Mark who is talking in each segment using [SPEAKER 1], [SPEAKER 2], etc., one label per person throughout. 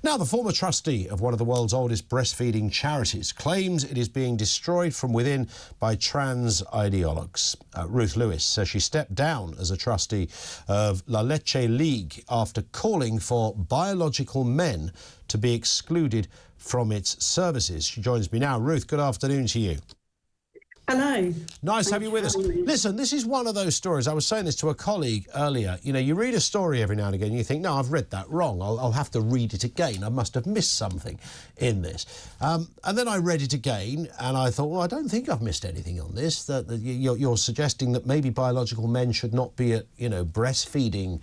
[SPEAKER 1] Now, the former trustee of one of the world's oldest breastfeeding charities claims it is being destroyed from within by trans ideologues. Ruth Lewis says she stepped down as a trustee of Leche League after calling for biological men to be excluded from its services. She joins me now. Ruth, good afternoon to you.
[SPEAKER 2] Hello.
[SPEAKER 1] Nice to have you with us. Listen, this is one of those stories. I was saying this to a colleague earlier. You know, you read a story every now and again and you think, no, I've read that wrong. I'll have to read it again. I must have missed something in this. And then I read it again and I thought, well, I don't think I've missed anything on this. That you're suggesting that maybe biological men should not be at, you know, breastfeeding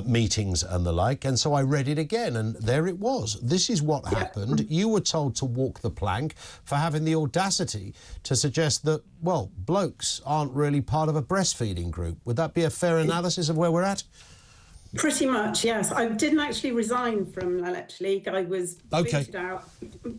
[SPEAKER 1] meetings and the like. And so I read it again and there it was. This is what happened. You were told to walk the plank for having the audacity to suggest that, well, blokes aren't really part of a breastfeeding group. Would that be a fair analysis of where we're at?
[SPEAKER 2] Pretty much, yes. I didn't actually resign from Leche League. I was booted out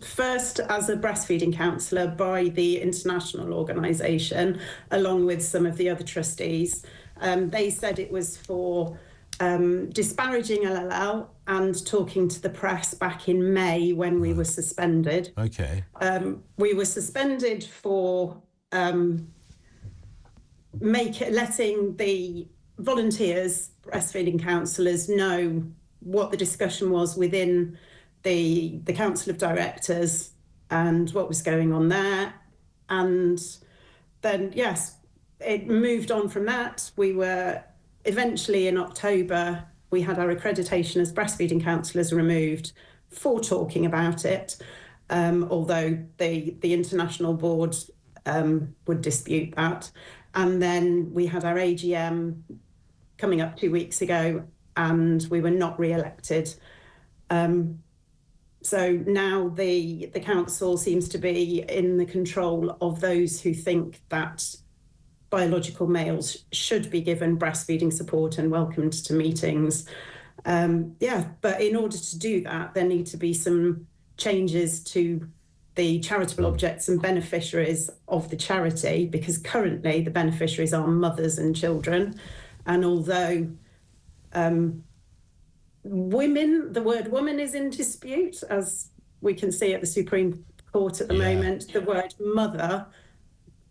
[SPEAKER 2] first as a breastfeeding counsellor by the international organisation, along with some of the other trustees. They said it was for disparaging LLL and talking to the press back in May when we were suspended. We were suspended for letting the volunteers, breastfeeding counsellors, know what the discussion was within the Council of Directors and what was going on there. And then, yes, it moved on from that. We were eventually in October, we had our accreditation as breastfeeding counsellors removed for talking about it, although the international board would dispute that. And then we had our AGM coming up 2 weeks ago and we were not re-elected. So now the council seems to be in the control of those who think that biological males should be given breastfeeding support and welcomed to meetings. But in order to do that, there need to be some changes to the charitable objects and beneficiaries of the charity, because currently the beneficiaries are mothers and children. And although women, the word woman is in dispute, as we can see at the Supreme Court at the moment, the word mother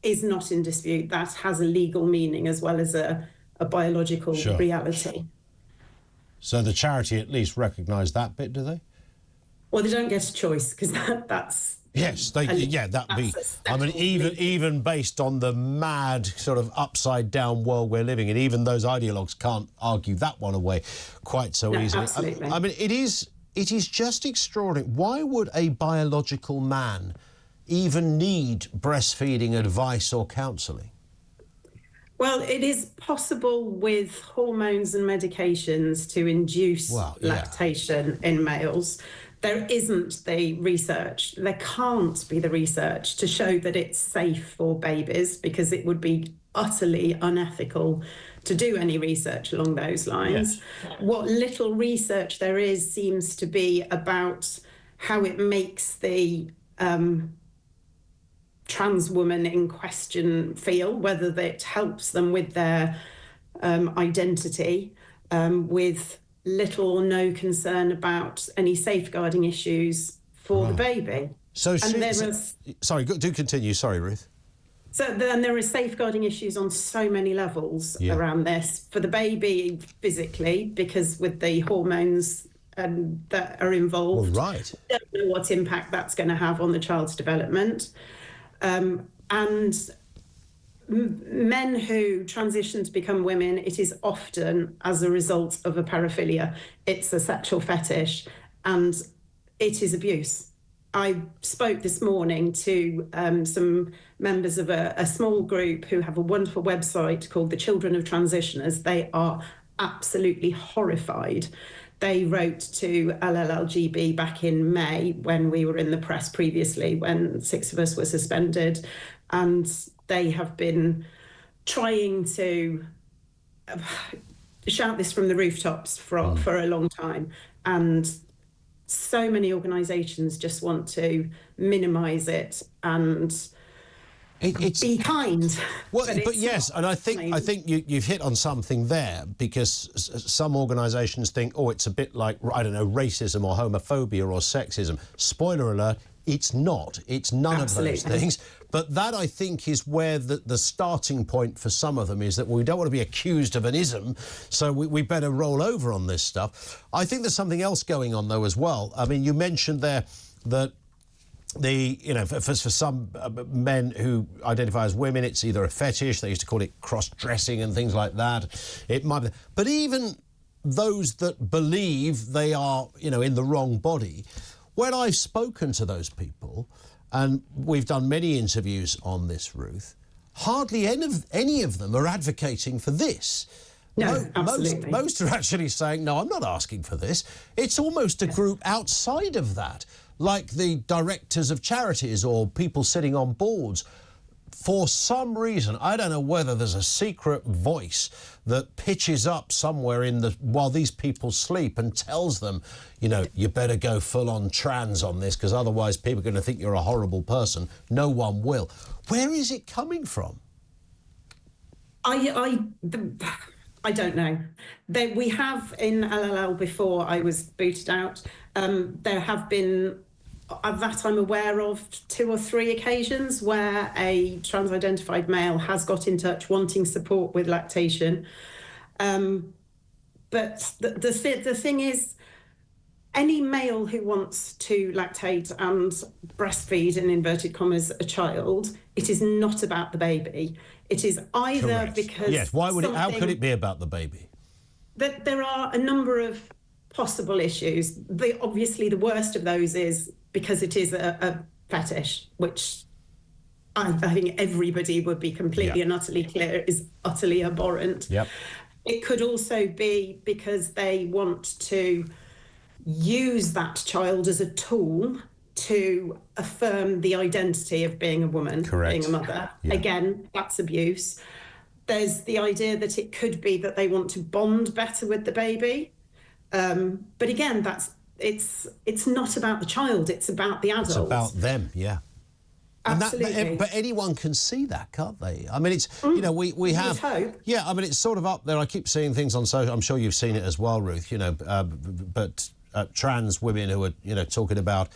[SPEAKER 2] is not in dispute. That has a legal meaning as well as a biological reality.
[SPEAKER 1] So the charity at least recognise that bit, do they?
[SPEAKER 2] Well, they don't get a choice, because that's...
[SPEAKER 1] Yes, that'd be... I mean, even based on the mad sort of upside-down world we're living in, even those ideologues can't argue that one away quite so easily.
[SPEAKER 2] Absolutely.
[SPEAKER 1] I mean, it is just extraordinary. Why would a biological man even need breastfeeding advice or counselling?
[SPEAKER 2] Well, it is possible with hormones and medications to induce lactation in males. There isn't the research, there can't be the research to show that it's safe for babies, because it would be utterly unethical to do any research along those lines. What little research there is seems to be about how it makes the trans woman in question feel, whether that helps them with their identity, with little or no concern about any safeguarding issues for the baby.
[SPEAKER 1] Sorry, do continue. Sorry, Ruth.
[SPEAKER 2] So then there are safeguarding issues on so many levels around this. For the baby physically, because with the hormones that are involved, don't know what impact that's going to have on the child's development. And men who transition to become women, it is often as a result of a paraphilia. It's a sexual fetish and it is abuse. I spoke this morning to some members of a small group who have a wonderful website called the Children of Transitioners. They are absolutely horrified. They wrote to LLLGB back in May when we were in the press previously, when 6 of us were suspended, and they have been trying to shout this from the rooftops for a long time. And so many organisations just want to minimise it and be kind.
[SPEAKER 1] Well, but yes, and I think you've hit on something there, because some organisations think, oh, it's a bit like, I don't know, racism or homophobia or sexism. Spoiler alert, it's not. It's none of those things. But that, I think, is where the starting point for some of them is that we don't want to be accused of an ism, so we better roll over on this stuff. I think there's something else going on, though, as well. I mean, you mentioned there that for some men who identify as women, it's either a fetish, they used to call it cross-dressing and things like that. It might be, but even those that believe they are, in the wrong body, when I've spoken to those people, and we've done many interviews on this, Ruth, hardly any of them are advocating for this.
[SPEAKER 2] No, absolutely.
[SPEAKER 1] Most are actually saying, no, I'm not asking for this. It's almost a group outside of that, like the directors of charities or people sitting on boards. For some reason, I don't know whether there's a secret voice that pitches up somewhere while these people sleep and tells them, you better go full on trans on this, because otherwise people are going to think you're a horrible person. No one will. Where is it coming from?
[SPEAKER 2] I don't know. We have in LLL before I was booted out. There have been, that I'm aware of, 2 or 3 occasions where a trans-identified male has got in touch wanting support with lactation. But the thing is, any male who wants to lactate and breastfeed, in inverted commas, a child, it is not about the baby. It is either
[SPEAKER 1] Correct.
[SPEAKER 2] because...
[SPEAKER 1] Yes, how could it be about the baby?
[SPEAKER 2] There are a number of possible issues. Obviously, the worst of those is because it is a fetish, which I think everybody would be completely and utterly clear is utterly abhorrent.
[SPEAKER 1] Yep.
[SPEAKER 2] It could also be because they want to use that child as a tool to affirm the identity of being a woman,
[SPEAKER 1] Correct.
[SPEAKER 2] Being a mother.
[SPEAKER 1] Yeah.
[SPEAKER 2] Again, that's abuse. There's the idea that it could be that they want to bond better with the baby. But again, it's not about the child, it's about the adult.
[SPEAKER 1] It's about them, yeah.
[SPEAKER 2] Absolutely.
[SPEAKER 1] But anyone can see that, can't they? I mean, it's, we have...
[SPEAKER 2] hope.
[SPEAKER 1] Yeah, I mean, it's sort of up there. I keep seeing things on social... I'm sure you've seen it as well, Ruth, but trans women who are, talking about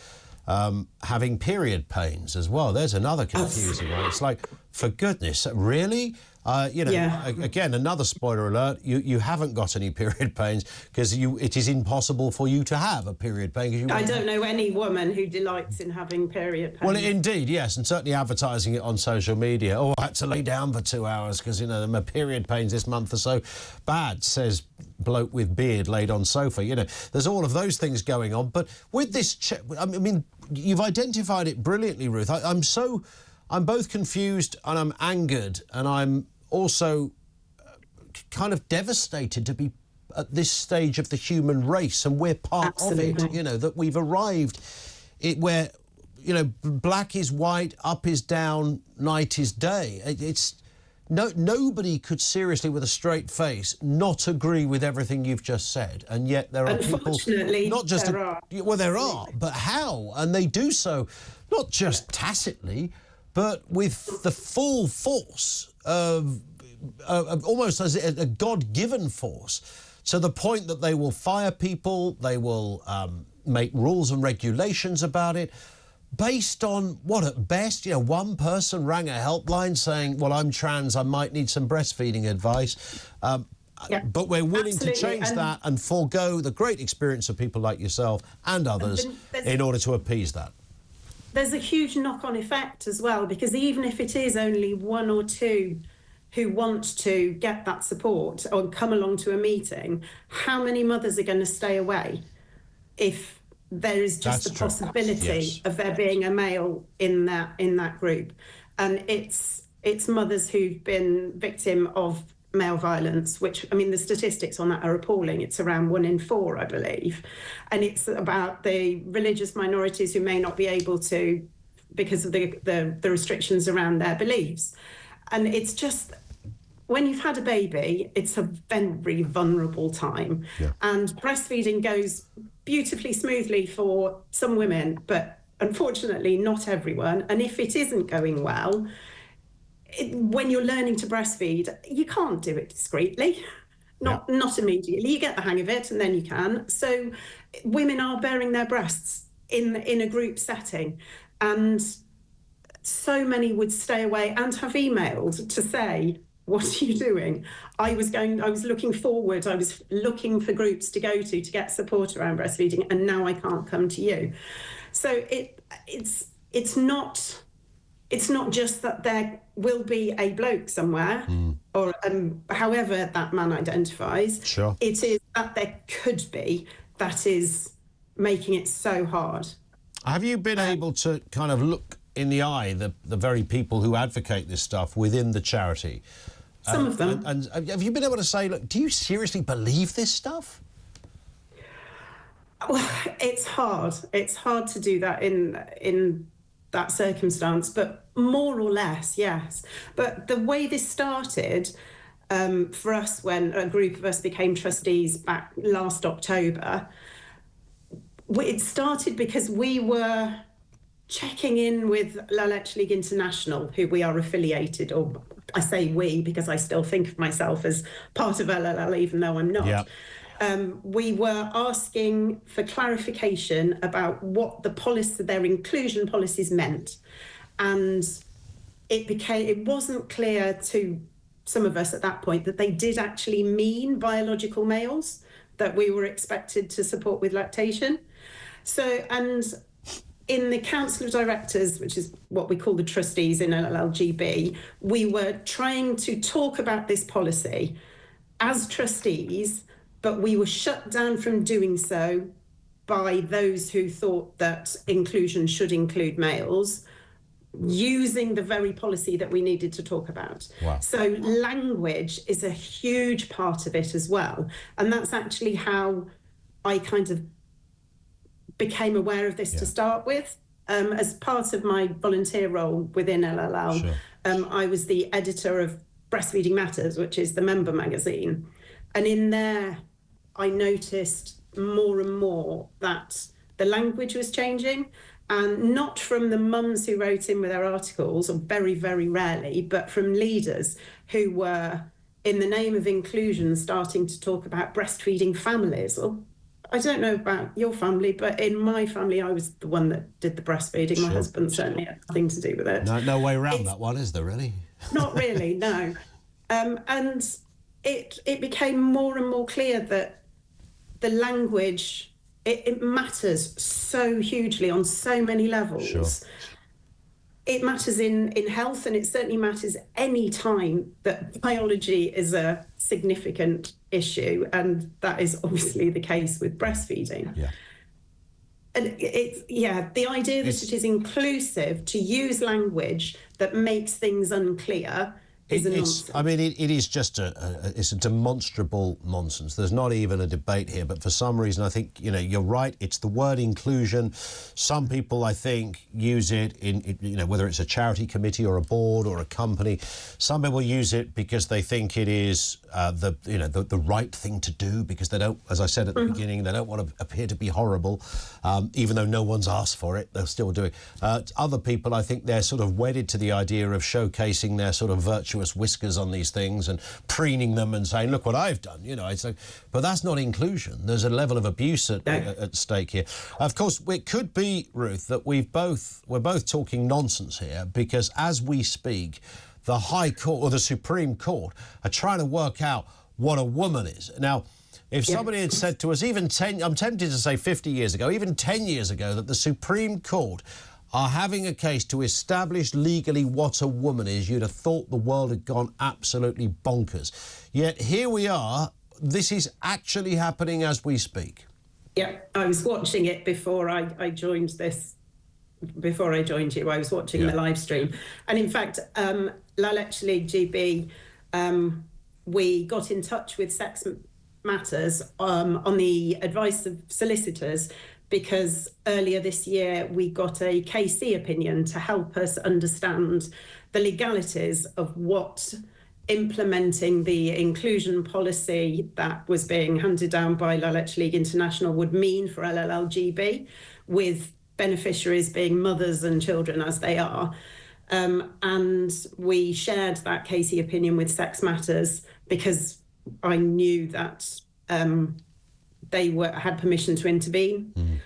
[SPEAKER 1] having period pains as well. There's another confusing one. It's like, for goodness, really? Again, another spoiler alert, you haven't got any period pains because it is impossible for you to have a period pain.
[SPEAKER 2] I don't know any woman who delights in having period pains.
[SPEAKER 1] Well, indeed, yes, and certainly advertising it on social media. Oh, I had to lay down for 2 hours because, my period pains this month are so bad, says bloke with beard laid on sofa. There's all of those things going on. But with this, I mean, you've identified it brilliantly, Ruth. I'm both confused and I'm angered, and I'm also kind of devastated to be at this stage of the human race, and we're part of it, that we've arrived where, black is white, up is down, night is day. Nobody could seriously, with a straight face, not agree with everything you've just said, and yet there are people...
[SPEAKER 2] Unfortunately,
[SPEAKER 1] not just
[SPEAKER 2] there are.
[SPEAKER 1] Well, there are, but how? And they do so not just tacitly, but with the full force of almost as a God-given force, to the point that they will fire people, they will make rules and regulations about it, based on what, at best, one person rang a helpline saying, well, I'm trans, I might need some breastfeeding advice. But we're willing to change that and forego the great experience of people like yourself and others in order to appease that.
[SPEAKER 2] There's a huge knock-on effect as well, because even if it is only 1 or 2 who want to get that support or come along to a meeting, how many mothers are going to stay away if there is just the possibility of there being a male in that group? And it's mothers who've been victim of male violence, which, I mean, the statistics on that are appalling. It's around 1 in 4, I believe. And it's about the religious minorities who may not be able to, because of the restrictions around their beliefs. And it's just, when you've had a baby, it's a very vulnerable time. Yeah. And breastfeeding goes beautifully smoothly for some women, but unfortunately not everyone. And if it isn't going well, when you're learning to breastfeed, you can't do it discreetly. Not immediately. You get the hang of it and then you can. So women are bearing their breasts in a group setting, and so many would stay away and have emailed to say, what are you doing? I was looking forward. I was looking for groups to go to get support around breastfeeding, and now I can't come to you. So it's not just that there will be a bloke somewhere, or however that man identifies.
[SPEAKER 1] Sure.
[SPEAKER 2] It is that there could be that is making it so hard.
[SPEAKER 1] Have you been able to kind of look in the eye the very people who advocate this stuff within the charity?
[SPEAKER 2] Some of them.
[SPEAKER 1] And have you been able to say, look, do you seriously believe this stuff?
[SPEAKER 2] Well, it's hard. It's hard to do that in that circumstance, but more or less, yes. But the way this started for us, when a group of us became trustees back last October, it started because we were checking in with Leche League International, who we are affiliated, or I say we because I still think of myself as part of LLL, even though I'm not.
[SPEAKER 1] Yep.
[SPEAKER 2] We were asking for clarification about what their inclusion policies meant. And it wasn't clear to some of us at that point that they did actually mean biological males that we were expected to support with lactation. So, and in the Council of Directors, which is what we call the trustees in LLLGB, we were trying to talk about this policy as trustees, but we were shut down from doing so by those who thought that inclusion should include males, using the very policy that we needed to talk about.
[SPEAKER 1] Wow.
[SPEAKER 2] So language is a huge part of it as well. And that's actually how I kind of became aware of this to start with. As part of my volunteer role within LLL,
[SPEAKER 1] Sure.
[SPEAKER 2] I was the editor of Breastfeeding Matters, which is the member magazine. And in there, I noticed more and more that the language was changing, and not from the mums who wrote in with their articles, or very, very rarely, but from leaders who were, in the name of inclusion, starting to talk about breastfeeding families. Well, I don't know about your family, but in my family, I was the one that did the breastfeeding.
[SPEAKER 1] Sure.
[SPEAKER 2] My husband certainly had nothing to do with it.
[SPEAKER 1] No way around that one, is there, really?
[SPEAKER 2] Not really, no. And it became more and more clear that the language, it matters so hugely on so many levels.
[SPEAKER 1] Sure.
[SPEAKER 2] It matters in health, and it certainly matters any time that biology is a significant issue, and that is obviously the case with breastfeeding.
[SPEAKER 1] Yeah.
[SPEAKER 2] And the idea that it is inclusive, to use language that makes things unclear, is a nonsense.
[SPEAKER 1] I mean, it is just it's a demonstrable nonsense. There's not even a debate here, but for some reason, I think, you're right. It's the word inclusion. Some people, I think, use it in whether it's a charity committee or a board or a company. Some people use it because they think it is the right thing to do, because they don't, as I said at the beginning, they don't want to appear to be horrible, even though no one's asked for it. They'll still do it. Other people, I think, they're sort of wedded to the idea of showcasing their sort of virtuous whiskers on these things and preening them and saying, look what I've done, it's like, but that's not inclusion. There's a level of abuse at stake here. Of course, it could be, Ruth, that we're both talking nonsense here, because as we speak, the High Court or the Supreme Court are trying to work out what a woman is. Now, if somebody had said to us even I'm tempted to say 50 years ago, even 10 years ago, that the Supreme Court are having a case to establish legally what a woman is, you'd have thought the world had gone absolutely bonkers. Yet here we are. This is actually happening as we speak. Yeah,
[SPEAKER 2] I was watching it before I joined this. Before I joined you, I was watching the live stream. And in fact, Leche League GB, we got in touch with Sex Matters on the advice of solicitors, because earlier this year we got a KC opinion to help us understand the legalities of what implementing the inclusion policy that was being handed down by Leche League International would mean for LLLGB, with beneficiaries being mothers and children as they are. And we shared that Casey opinion with Sex Matters because I knew that they had permission to intervene.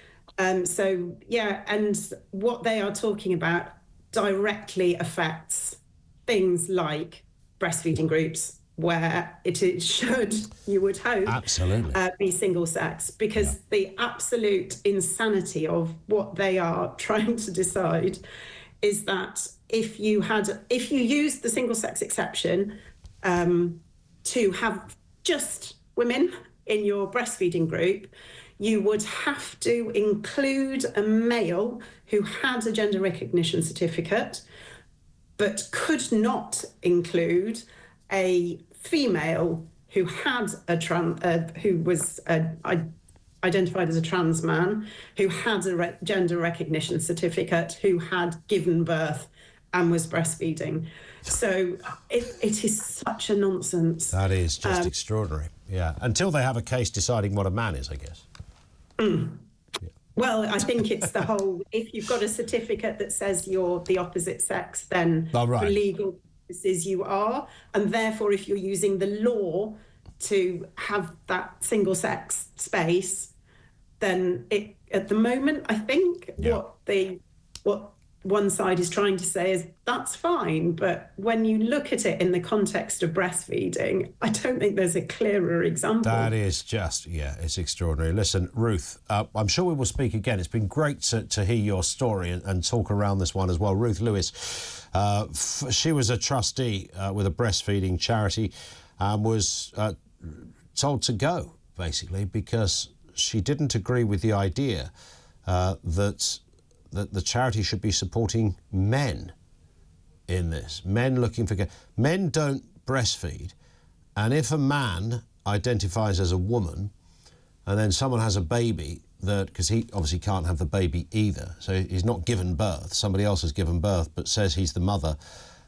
[SPEAKER 2] So, yeah, and what they are talking about directly affects things like breastfeeding groups, where it should, you would hope,
[SPEAKER 1] absolutely
[SPEAKER 2] be single sex, because the absolute insanity of what they are trying to decide is that if you used the single sex exception to have just women in your breastfeeding group, you would have to include a male who had a gender recognition certificate, but could not include a female who had who was identified as a trans man, who had a gender recognition certificate, who had given birth and was breastfeeding. So it is such a nonsense.
[SPEAKER 1] That is just extraordinary. Yeah, until they have a case deciding what a man is, I guess.
[SPEAKER 2] Well, I think it's the whole, if you've got a certificate that says you're the opposite sex, then for legal purposes you are. And therefore, if you're using the law to have that single sex space, then at the moment, I think what one side is trying to say is that's fine. But when you look at it in the context of breastfeeding, I don't think there's a clearer example.
[SPEAKER 1] That is just, it's extraordinary. Listen, Ruth, I'm sure we will speak again. It's been great to hear your story and talk around this one as well. Ruth Lewis, she was a trustee with a breastfeeding charity and was told to go, basically, because she didn't agree with the idea that the charity should be supporting men in this. Men looking for... Men don't breastfeed. And if a man identifies as a woman and then someone has a baby, because he obviously can't have the baby either, so he's not given birth, somebody else has given birth but says he's the mother,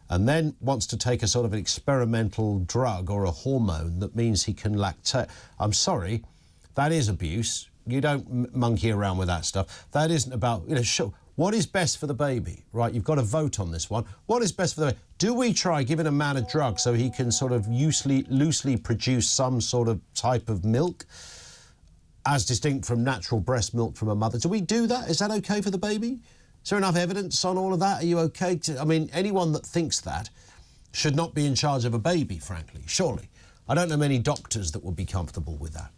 [SPEAKER 1] and then wants to take a sort of an experimental drug or a hormone that means he can lactate. I'm sorry, that is abuse. You don't monkey around with that stuff. That isn't about, sure, what is best for the baby, right? You've got to vote on this one. What is best for the baby? Do we try giving a man a drug so he can sort of loosely produce some sort of type of milk, as distinct from natural breast milk from a mother? Do we do that? Is that okay for the baby? Is there enough evidence on all of that? Are you okay to... I mean, anyone that thinks that should not be in charge of a baby, frankly, surely. I don't know many doctors that would be comfortable with that.